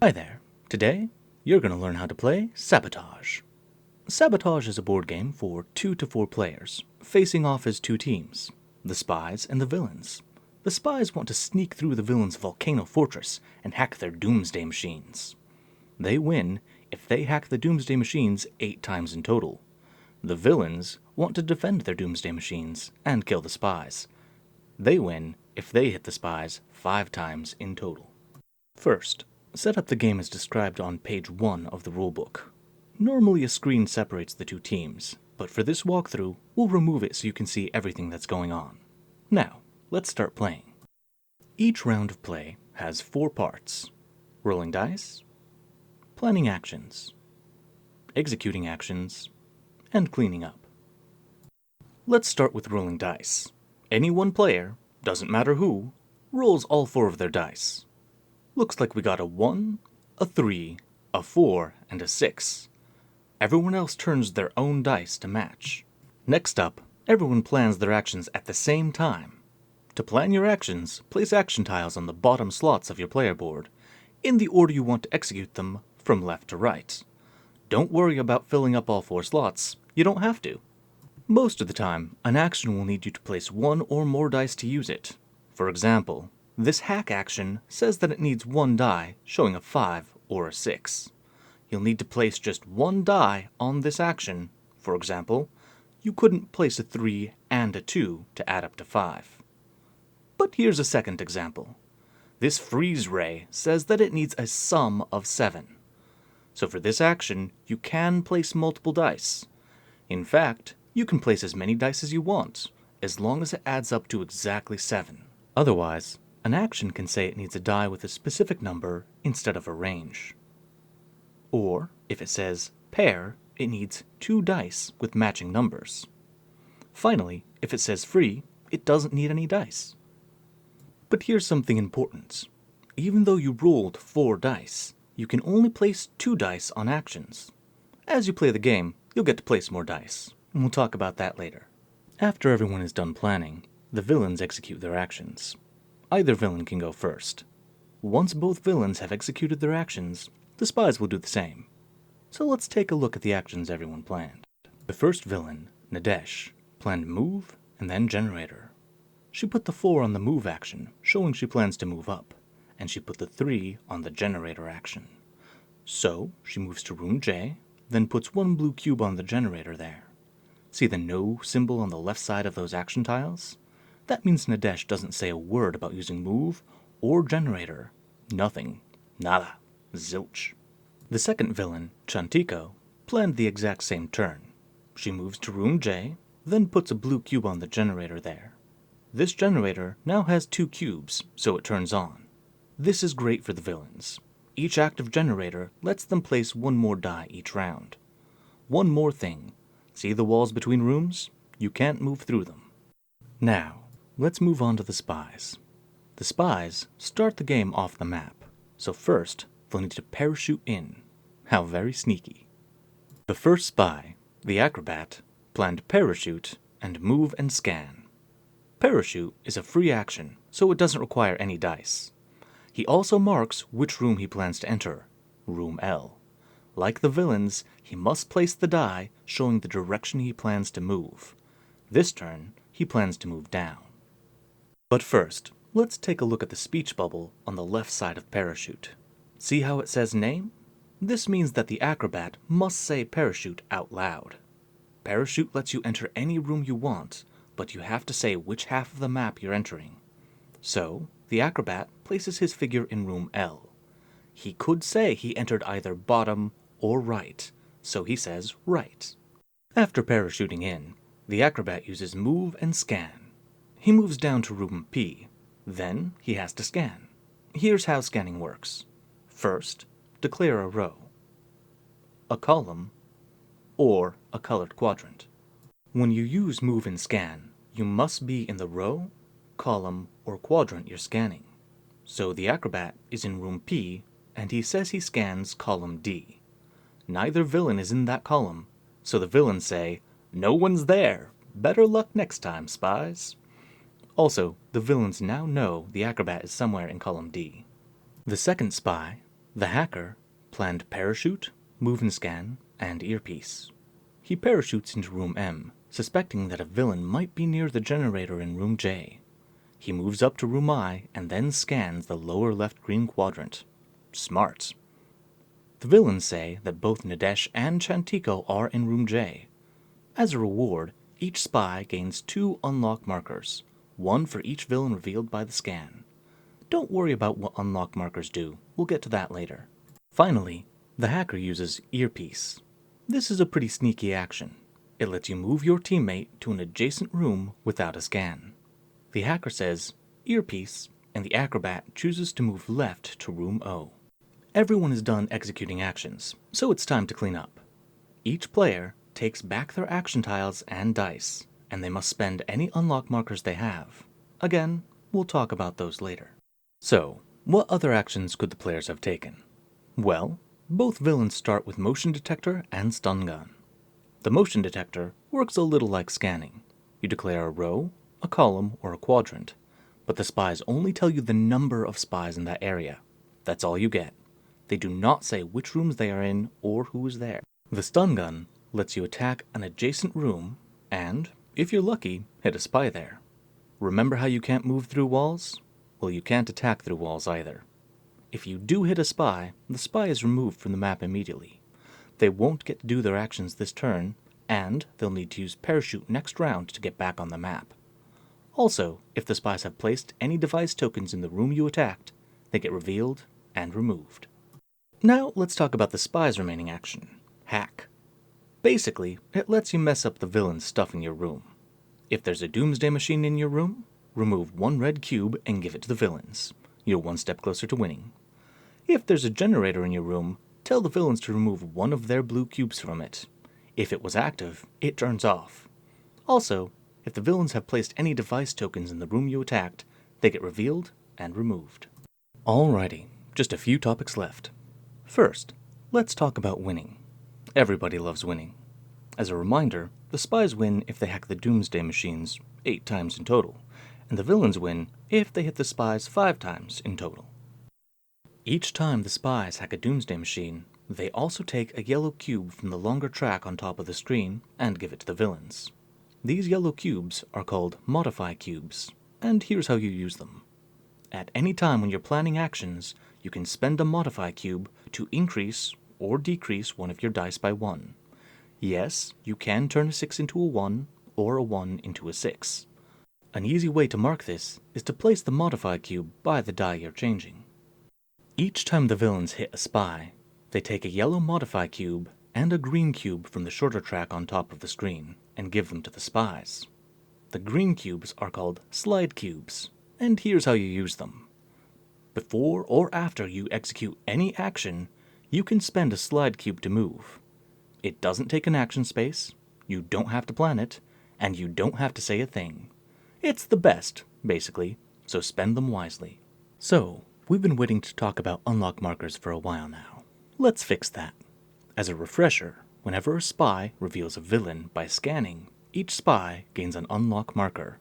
Hi there. Today, you're going to learn how to play Sabotage. Sabotage is a board game for 2 to 4 players, facing off as two teams, the spies and the villains. The spies want to sneak through the villains' volcano fortress and hack their doomsday machines. They win if they hack the doomsday machines 8 times in total. The villains want to defend their doomsday machines and kill the spies. They win if they hit the spies 5 times in total. First, set up the game as described on page 1 of the rulebook. Normally a screen separates the two teams, but for this walkthrough, we'll remove it so you can see everything that's going on. Now, let's start playing. Each round of play has 4 parts: rolling dice, planning actions, executing actions, and cleaning up. Let's start with rolling dice. Any one player, doesn't matter who, rolls all 4 of their dice. Looks like we got a 1, a 3, a 4, and a 6. Everyone else turns their own dice to match. Next up, everyone plans their actions at the same time. To plan your actions, place action tiles on the bottom slots of your player board, in the order you want to execute them, from left to right. Don't worry about filling up all 4 slots, you don't have to. Most of the time, an action will need you to place 1 or more dice to use it. For example, this hack action says that it needs 1 die, showing a 5 or a 6. You'll need to place just 1 die on this action. For example, you couldn't place a 3 and a 2 to add up to 5. But here's a second example. This freeze ray says that it needs a sum of 7. So for this action, you can place multiple dice. In fact, you can place as many dice as you want, as long as it adds up to exactly 7. Otherwise, an action can say it needs a die with a specific number instead of a range. Or, if it says pair, it needs 2 dice with matching numbers. Finally, if it says free, it doesn't need any dice. But here's something important. Even though you rolled 4 dice, you can only place 2 dice on actions. As you play the game, you'll get to place more dice, and we'll talk about that later. After everyone is done planning, the villains execute their actions. Either villain can go first. Once both villains have executed their actions, the spies will do the same. So let's take a look at the actions everyone planned. The first villain, Nadesh, planned move and then generator. She put the 4 on the move action, showing she plans to move up, and she put the 3 on the generator action. So she moves to room J, then puts 1 blue cube on the generator there. See the no symbol on the left side of those action tiles? That means Nadesh doesn't say a word about using move or generator. Nothing. Nada. Zilch. The second villain, Chantiko, planned the exact same turn. She moves to room J, then puts a blue cube on the generator there. This generator now has 2 cubes, so it turns on. This is great for the villains. Each active generator lets them place 1 more die each round. One more thing. See the walls between rooms? You can't move through them. Now, let's move on to the spies. The spies start the game off the map, so first, they'll need to parachute in. How very sneaky. The first spy, the acrobat, planned parachute and move and scan. Parachute is a free action, so it doesn't require any dice. He also marks which room he plans to enter, room L. Like the villains, he must place the die showing the direction he plans to move. This turn, he plans to move down. But first, let's take a look at the speech bubble on the left side of parachute. See how it says name? This means that the acrobat must say parachute out loud. Parachute lets you enter any room you want, but you have to say which half of the map you're entering. So, the acrobat places his figure in room L. He could say he entered either bottom or right, so he says right. After parachuting in, the acrobat uses move and scan. He moves down to room P. Then he has to scan. Here's how scanning works. First, declare a row, a column, or a colored quadrant. When you use move and scan, you must be in the row, column, or quadrant you're scanning. So the acrobat is in room P, and he says he scans column D. Neither villain is in that column, so the villains say, "No one's there. Better luck next time, spies." Also, the villains now know the acrobat is somewhere in column D. The second spy, The hacker planned parachute, move and scan, and earpiece. He parachutes into room M, suspecting that a villain might be near the generator in room J. He moves up to room I and then scans the lower left green quadrant. Smart. The villains say that both Nadesh and Chantiko are in room J. As a reward, each spy gains 2 unlock markers, 1 for each villain revealed by the scan. Don't worry about what unlock markers do, we'll get to that later. Finally, the hacker uses earpiece. This is a pretty sneaky action. It lets you move your teammate to an adjacent room without a scan. The hacker says, earpiece, and the acrobat chooses to move left to room O. Everyone is done executing actions, so it's time to clean up. Each player takes back their action tiles and dice, and they must spend any unlock markers they have. Again, we'll talk about those later. So, what other actions could the players have taken? Well, both villains start with motion detector and stun gun. The motion detector works a little like scanning. You declare a row, a column, or a quadrant, but the spies only tell you the number of spies in that area. That's all you get. They do not say which rooms they are in or who is there. The stun gun lets you attack an adjacent room and, if you're lucky, hit a spy there. Remember how you can't move through walls? Well, you can't attack through walls either. If you do hit a spy, the spy is removed from the map immediately. They won't get to do their actions this turn, and they'll need to use parachute next round to get back on the map. Also, if the spies have placed any device tokens in the room you attacked, they get revealed and removed. Now let's talk about the spy's remaining action, hack. Basically, it lets you mess up the villain's stuff in your room. If there's a doomsday machine in your room, remove 1 red cube and give it to the villains. You're 1 step closer to winning. If there's a generator in your room, tell the villains to remove 1 of their blue cubes from it. If it was active, it turns off. Also, if the villains have placed any device tokens in the room you attacked, they get revealed and removed. Alrighty, just a few topics left. First, let's talk about winning. Everybody loves winning. As a reminder, the spies win if they hack the doomsday machines 8 times in total, and the villains win if they hit the spies 5 times in total. Each time the spies hack a doomsday machine, they also take a yellow cube from the longer track on top of the screen and give it to the villains. These yellow cubes are called modify cubes, and here's how you use them. At any time when you're planning actions, you can spend a modify cube to increase or decrease one of your dice by 1. Yes, you can turn a 6 into a 1, or a 1 into a 6. An easy way to mark this is to place the modify cube by the die you're changing. Each time the villains hit a spy, they take a yellow modify cube and a green cube from the shorter track on top of the screen and give them to the spies. The green cubes are called slide cubes, and here's how you use them. Before or after you execute any action, you can spend a slide cube to move. It doesn't take an action space, you don't have to plan it, and you don't have to say a thing. It's the best, basically, so spend them wisely. So, we've been waiting to talk about unlock markers for a while now. Let's fix that. As a refresher, whenever a spy reveals a villain by scanning, each spy gains an unlock marker.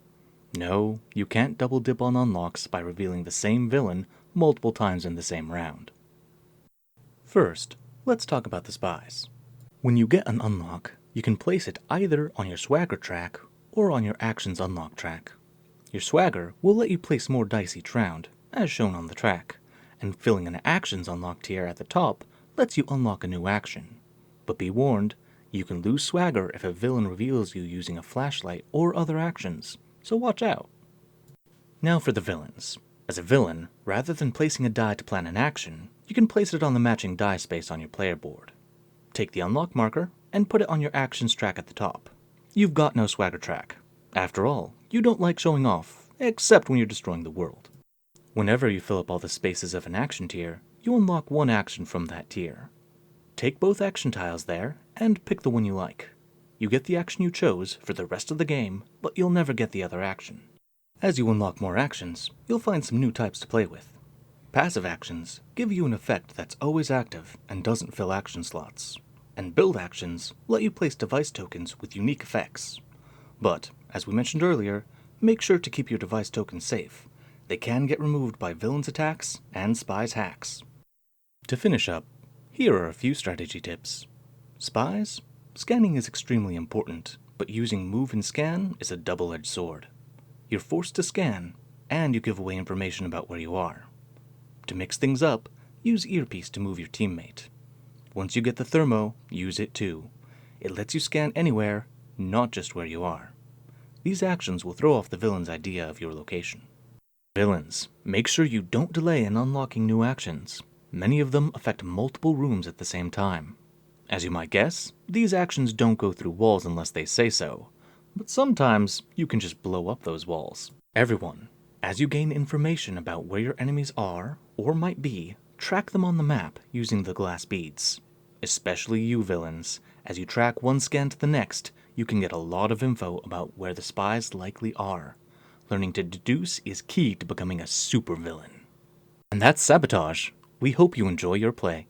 No, you can't double dip on unlocks by revealing the same villain multiple times in the same round. First, let's talk about the spies. When you get an unlock, you can place it either on your swagger track or on your actions unlock track. Your swagger will let you place more dice each round, as shown on the track, and filling an actions unlock tier at the top lets you unlock a new action. But be warned, you can lose swagger if a villain reveals you using a flashlight or other actions, so watch out. Now for the villains. As a villain, rather than placing a die to plan an action, you can place it on the matching die space on your player board. Take the unlock marker and put it on your actions track at the top. You've got no swagger track. After all, you don't like showing off, except when you're destroying the world. Whenever you fill up all the spaces of an action tier, you unlock 1 action from that tier. Take both action tiles there and pick the one you like. You get the action you chose for the rest of the game, but you'll never get the other action. As you unlock more actions, you'll find some new types to play with. Passive actions give you an effect that's always active and doesn't fill action slots, and build actions let you place device tokens with unique effects. But, as we mentioned earlier, make sure to keep your device tokens safe. They can get removed by villains' attacks and spies' hacks. To finish up, here are a few strategy tips. Spies? Scanning is extremely important, but using move and scan is a double-edged sword. You're forced to scan, and you give away information about where you are. To mix things up, use earpiece to move your teammate. Once you get the thermo, use it too. It lets you scan anywhere, not just where you are. These actions will throw off the villain's idea of your location. Villains, make sure you don't delay in unlocking new actions. Many of them affect multiple rooms at the same time. As you might guess, these actions don't go through walls unless they say so, but sometimes you can just blow up those walls. Everyone, as you gain information about where your enemies are or might be, track them on the map using the glass beads. Especially you villains, as you track one scan to the next, you can get a lot of info about where the spies likely are. Learning to deduce is key to becoming a supervillain. And that's Sabotage. We hope you enjoy your play.